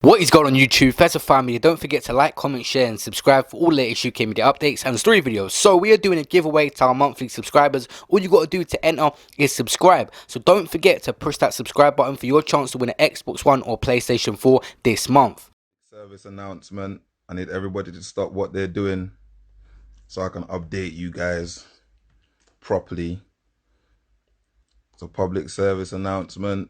What is going on YouTube? Fesify media. Don't forget to like, comment, share and subscribe for all latest UK media updates and story videos. So we are doing a giveaway to our monthly subscribers. All you got to do to enter is subscribe. So don't forget to push that subscribe button for your chance to win an Xbox One or PlayStation 4 this month. Service announcement. I need everybody to stop what they're doing so I can update you guys properly. It's a public service announcement.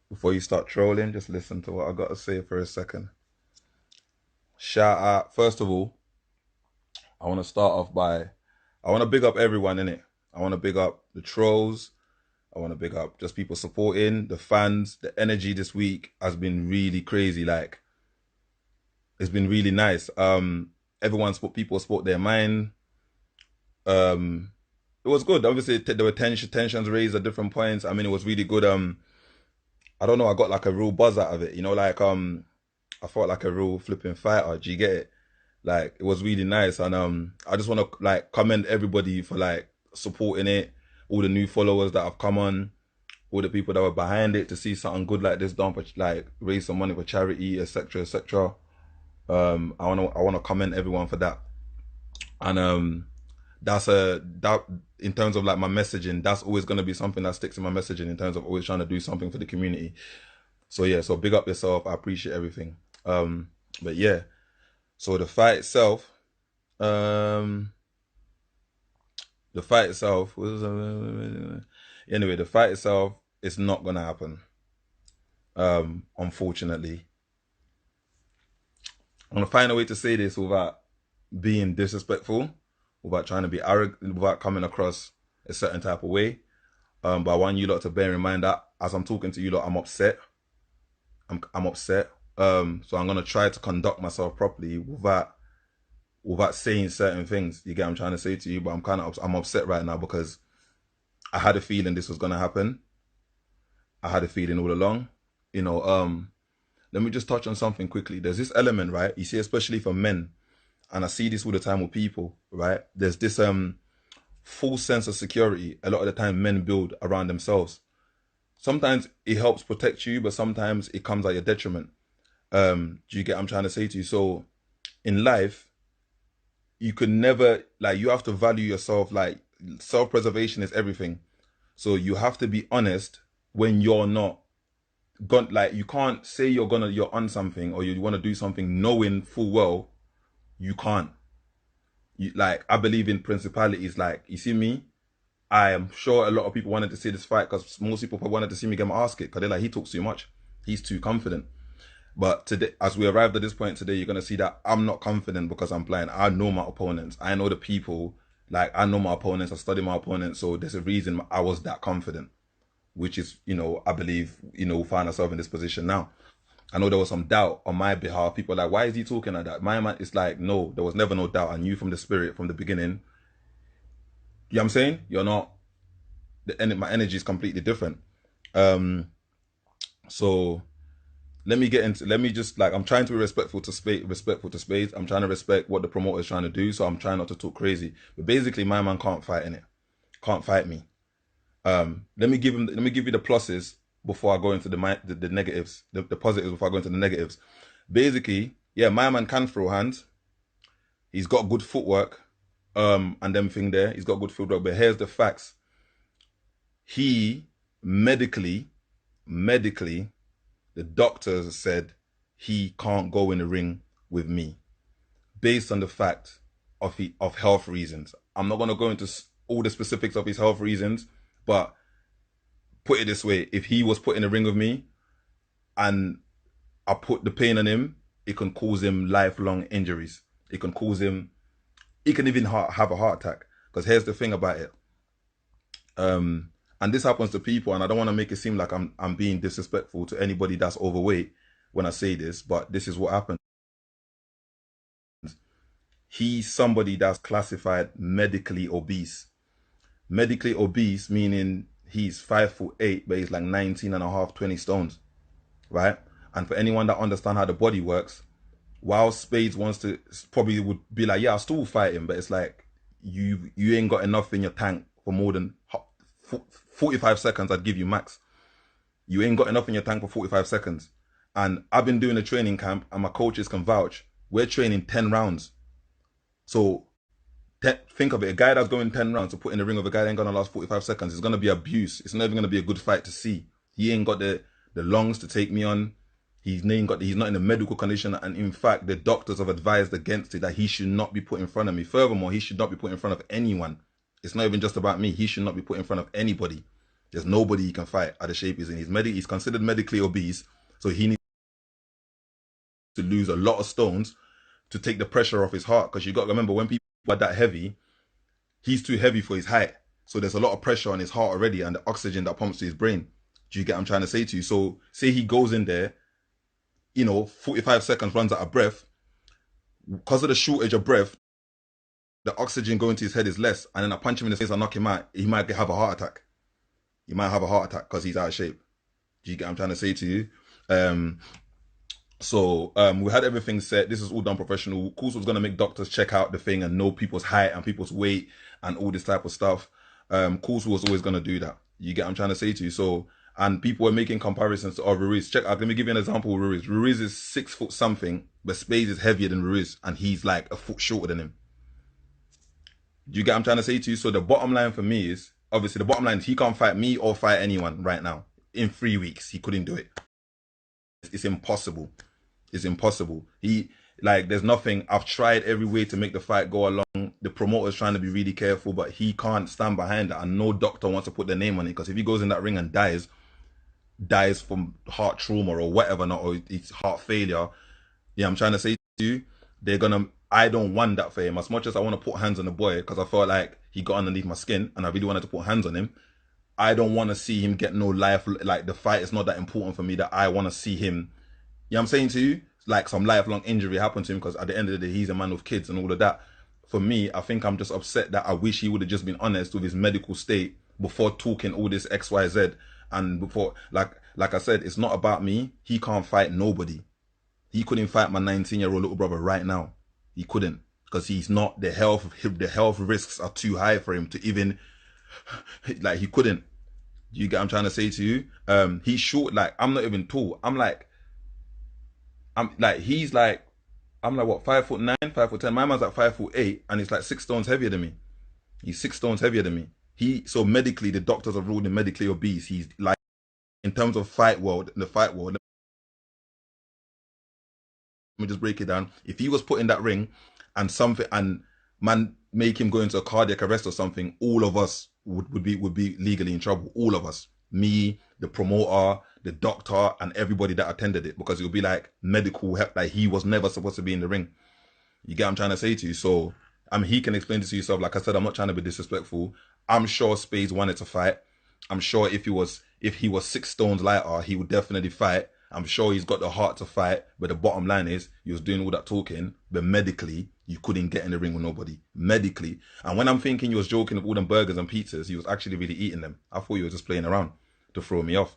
Before you start trolling, just listen to what I got to say for a second. Shout out, first of all, I want to start off by, I want to big up everyone in it. I want to big up the trolls. I want to big up just people supporting, the fans. The energy this week has been really crazy. Like, it's been really nice. People spoke their mind. It was good. Obviously, there were tensions raised at different points. I mean, it was really good. I don't know. I got like a real buzz out of it. You know, like I felt like a real flipping fighter. Do you get it? Like, it was really nice, and I just want to like commend everybody for like supporting it. All the new followers that have come on, all the people that were behind it to see something good like this done, for like raise some money for charity, etc., etc. I wanna commend everyone for that, and that in terms of like my messaging, that's always gonna be something that sticks in my messaging in terms of always trying to do something for the community. So yeah, so big up yourself. I appreciate everything. But yeah, so um, the fight itself was anyway. The fight itself is not gonna happen. Unfortunately, I'm gonna find a way to say this without being disrespectful, without trying to be arrogant, without coming across a certain type of way. But I want you lot to bear in mind that as I'm talking to you lot, I'm upset. I'm upset. So I'm gonna try to conduct myself properly without saying certain things. You get what I'm trying to say to you, but I'm upset right now because I had a feeling this was gonna happen. I had a feeling all along. You know, let me just touch on something quickly. There's this element, right? You see, especially for men, and I see this all the time with people, right? There's this false sense of security a lot of the time men build around themselves. Sometimes it helps protect you, but sometimes it comes at your detriment. Do you get what I'm trying to say to you? So in life, you can never, like, you have to value yourself. Like, self-preservation is everything. So you have to be honest when you're not gone. Like, you can't say you're on something or you want to do something knowing full well you can't. Like, I believe in principalities. Like, you see me, I am sure a lot of people wanted to see this fight because most people probably wanted to see me get my ass kicked because they're like, he talks too much, he's too confident. But today, as we arrived at this point today, you're gonna see that I'm not confident because I'm blind. I know my opponents. I know the people. Like, I know my opponents. I study my opponents. So there's a reason I was that confident, which is, I believe, we find ourselves in this position now. I know there was some doubt on my behalf. People are like, why is he talking like that? My man, it's like, no, there was never no doubt. I knew from the spirit, from the beginning. You know what I'm saying? You're not, my energy is completely different. So let me just, like, I'm trying to be respectful to Spades. I'm trying to respect what the promoter is trying to do. So I'm trying not to talk crazy. But basically, my man can't fight in it. Can't fight me. Let me give you the pluses before I go into the negatives, the positives before I go into the negatives. Basically, yeah, my man can throw hands. He's got good footwork, and them thing there. He's got good footwork. But here's the facts. He medically, the doctors said he can't go in the ring with me based on the fact of health reasons. I'm not gonna go into all the specifics of his health reasons, but put it this way: if he was put in a ring with me and I put the pain on him, it can cause him lifelong injuries. It can cause him. He can even have a heart attack. Because here's the thing about it. And this happens to people, and I don't want to make it seem like I'm being disrespectful to anybody that's overweight when I say this, but this is what happens. He's somebody that's classified medically obese. Medically obese meaning he's 5'8", but he's like 19 and a half, 20 stones, right? And for anyone that understand how the body works, while Spades wants to, probably would be like, yeah, I'll still fight him, but it's like, you ain't got enough in your tank for more than 45 seconds. I'd give you max. You ain't got enough in your tank for 45 seconds. And I've been doing a training camp, and my coaches can vouch. We're training 10 rounds. So think of it, a guy that's going 10 rounds to put in the ring with a guy that ain't gonna last 45 seconds, it's gonna be abuse. It's never gonna be a good fight to see. He ain't got the lungs to take me on. He's not in a medical condition, and in fact, the doctors have advised against it, that he should not be put in front of me. Furthermore, he should not be put in front of anyone. It's not even just about me. He should not be put in front of anybody. There's nobody he can fight at the shape he's in. He's considered medically obese, so he needs to lose a lot of stones to take the pressure off his heart. Because you got to remember, when people are that heavy, he's too heavy for his height. So there's a lot of pressure on his heart already, and the oxygen that pumps to his brain. Do you get what I'm trying to say to you? So say he goes in there, 45 seconds, runs out of breath. Because of the shortage of breath, the oxygen going to his head is less. And then I punch him in the face and knock him out. He might have a heart attack. He might have a heart attack because he's out of shape. Do you get what I'm trying to say to you? We had everything set. This is all done professional. Course was gonna make doctors check out the thing and know people's height and people's weight and all this type of stuff. Course was always gonna do that. You get what I'm trying to say to you? So, and people were making comparisons to Ruiz. Check out. Let me give you an example of Ruiz. Ruiz is 6 foot something, but Spades is heavier than Ruiz, and he's like a foot shorter than him. Do you get what I'm trying to say to you? So the bottom line for me is, obviously the bottom line is, he can't fight me or fight anyone right now. In 3 weeks, he couldn't do it. It's impossible. It's impossible. There's nothing. I've tried every way to make the fight go along. The promoter's trying to be really careful, but he can't stand behind that, and no doctor wants to put their name on it, because if he goes in that ring and dies from heart trauma or whatever, or it's heart failure, I'm trying to say to you, I don't want that for him. As much as I want to put hands on the boy, because I felt like he got underneath my skin and I really wanted to put hands on him, I don't want to see him get no life. Like, the fight is not that important for me that I want to see him, I'm saying to you, like some lifelong injury happened to him, because at the end of the day, he's a man with kids and all of that. For me, I think I'm just upset that I wish he would have just been honest with his medical state before talking all this XYZ. And before, like I said, it's not about me. He can't fight nobody. He couldn't fight my 19-year-old little brother right now. He couldn't, because he's not, the health risks are too high for him to even, like, he couldn't. You get what I'm trying to say to you? He's short. Like, I'm not even tall. I'm like what, 5'9", 5'10". My man's like 5'8", and he's like 6 stones heavier than me. He's 6 stones heavier than me. So medically, the doctors have ruled him medically obese. He's like, in terms of the fight world, let me just break it down. If he was put in that ring and man make him go into a cardiac arrest or something, all of us would be legally in trouble. All of us. Me, the promoter, the doctor, and everybody that attended it, because it would be like medical help, like he was never supposed to be in the ring. You get what I'm trying to say to you? So, he can explain this to yourself. Like I said, I'm not trying to be disrespectful. I'm sure Spades wanted to fight. I'm sure if he was 6 stones lighter, he would definitely fight. I'm sure he's got the heart to fight, but the bottom line is, he was doing all that talking, but medically, you couldn't get in the ring with nobody. Medically. And when I'm thinking he was joking with all them burgers and pizzas, he was actually really eating them. I thought he was just playing around to throw me off.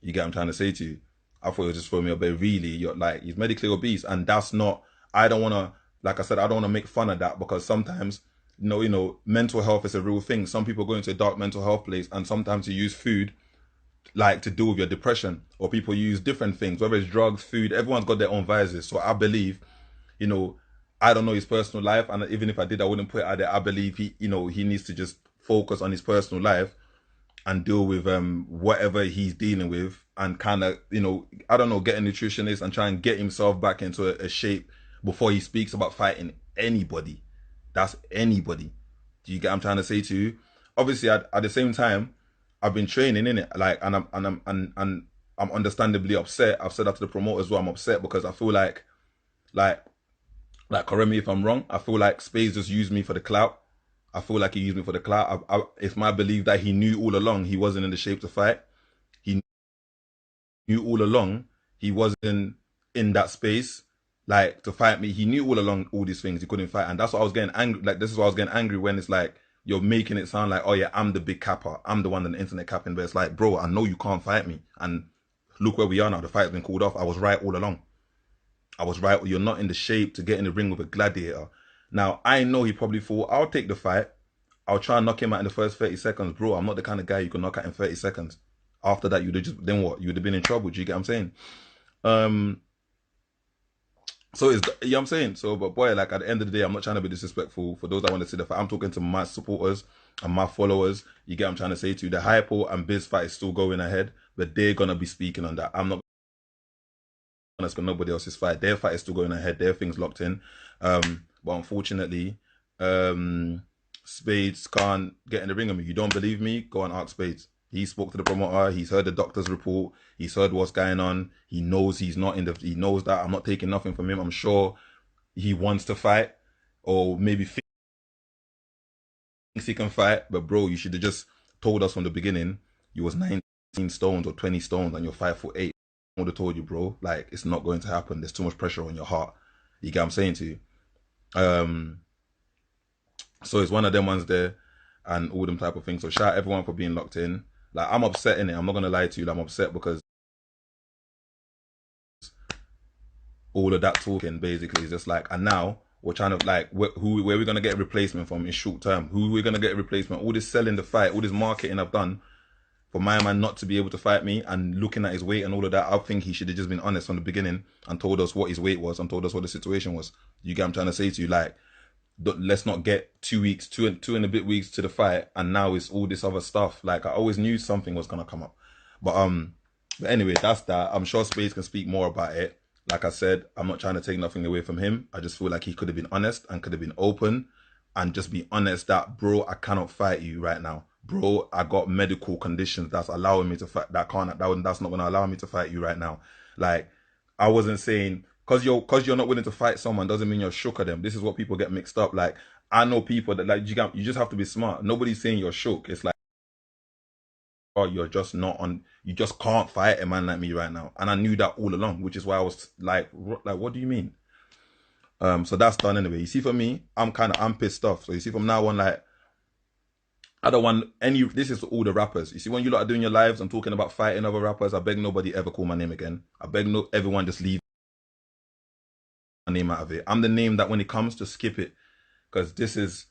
You get what I'm trying to say to you? I thought he was just throwing me off, but really, he's medically obese, and that's not, I don't want to, like I said, I don't want to make fun of that, because sometimes, mental health is a real thing. Some people go into a dark mental health place, and sometimes you use food like to deal with your depression, or people use different things, whether it's drugs, food. Everyone's got their own vices. So I believe, I don't know his personal life, and even if I did, I wouldn't put it out there. I believe he needs to just focus on his personal life and deal with whatever he's dealing with, and kind of, I don't know, get a nutritionist and try and get himself back into a shape before he speaks about fighting anybody. That's anybody. Do you get what I'm trying to say to you? Obviously, at the same time, I've been training in it, and I'm understandably upset. I've said that to the promoter as well. I'm upset because I feel like, correct me if I'm wrong, I feel like Spades just used me for the clout. I feel like he used me for the clout. It's my belief that he knew all along he wasn't in the shape to fight. He knew all along he wasn't in that space, like, to fight me. He knew all along all these things he couldn't fight, and that's why I was getting angry. Like, this is why I was getting angry, when it's like, you're making it sound like, oh yeah, I'm the big capper. I'm the one on the internet capping. But it's like, bro, I know you can't fight me. And look where we are now. The fight's been called off. I was right all along. I was right. You're not in the shape to get in the ring with a gladiator. Now, I know he probably thought, I'll take the fight. I'll try and knock him out in the first 30 seconds. Bro, I'm not the kind of guy you can knock out in 30 seconds. After that, you'd have just, then what? You'd have been in trouble. Do you get what I'm saying? Um, so it's, you know what I'm saying? So, but boy, like at the end of the day, I'm not trying to be disrespectful. For those that want to see the fight, I'm talking to my supporters and my followers. You get what I'm trying to say to you? The Hypo and Biz fight is still going ahead, but they're going to be speaking on that. I'm not going to speak on nobody else's fight. Their fight is still going ahead. Their thing's locked in. But unfortunately, Spades can't get in the ring with me. You don't believe me? Go and ask Spades. He spoke to the promoter. He's heard the doctor's report. He's heard what's going on. He knows he's not in the. He knows that I'm not taking nothing from him. I'm sure he wants to fight, or maybe thinks he can fight. But bro, you should have just told us from the beginning you was 19 stones or 20 stones and you're 5'8". I would have told you, bro. Like it's not going to happen. There's too much pressure on your heart. You get what I'm saying to you? So it's one of them ones there, and all them type of things. So shout out everyone for being locked in. Like I'm upset in it. I'm not gonna lie to you. Like, I'm upset because all of that talking basically is just like, and now we're trying to like, where we gonna get a replacement from in short term? Who we're gonna get a replacement? All this selling the fight, all this marketing I've done for my man not to be able to fight me, and looking at his weight and all of that, I think he should have just been honest from the beginning and told us what his weight was and told us what the situation was. You get what I'm trying to say to you? Like, let's not get 2 weeks, two and a bit weeks to the fight, and now it's all this other stuff. Like I always knew something was gonna come up, but anyway, that's that. I'm sure Spades can speak more about it. Like I said, I'm not trying to take nothing away from him. I just feel like he could have been honest and could have been open, and just be honest that, bro, I cannot fight you right now, bro. I got medical conditions that's allowing me to fight. That's not gonna allow me to fight you right now. Like I wasn't saying. Cause you're not willing to fight someone doesn't mean you're shook at them. This is what people get mixed up. Like I know people that like you just have to be smart. Nobody's saying you're shook. It's like, oh, you're just not on. You just can't fight a man like me right now. And I knew that all along, which is why I was like, what do you mean? So that's done anyway. You see, for me, I'm pissed off. So you see, from now on, like, I don't want any. This is for all the rappers. You see, when you lot are doing your lives and talking about fighting other rappers, I beg nobody ever call my name again. I beg everyone just leave name out of it. I'm the name that when it comes to skip it, because this is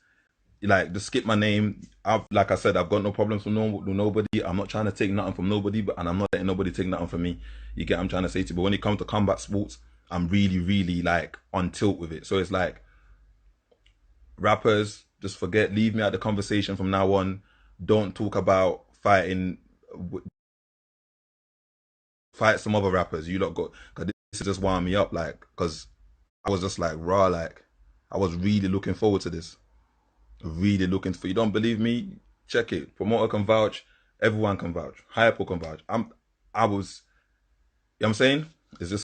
like, just skip my name. Like I said, I've got no problems with nobody. I'm not trying to take nothing from nobody, and I'm not letting nobody take nothing from me. You get what I'm trying to say to you? But when it comes to combat sports, I'm really, really like on tilt with it. So it's like, rappers, just forget, leave me out the conversation from now on. Don't talk about fighting. Fight some other rappers. You lot got, because this is just winding me up, like, because I was just like raw, like I was really looking forward to this. Really looking for. You don't believe me? Check it. Promoter can vouch. Everyone can vouch. Hypo can vouch. I was. You know what I'm saying? It's just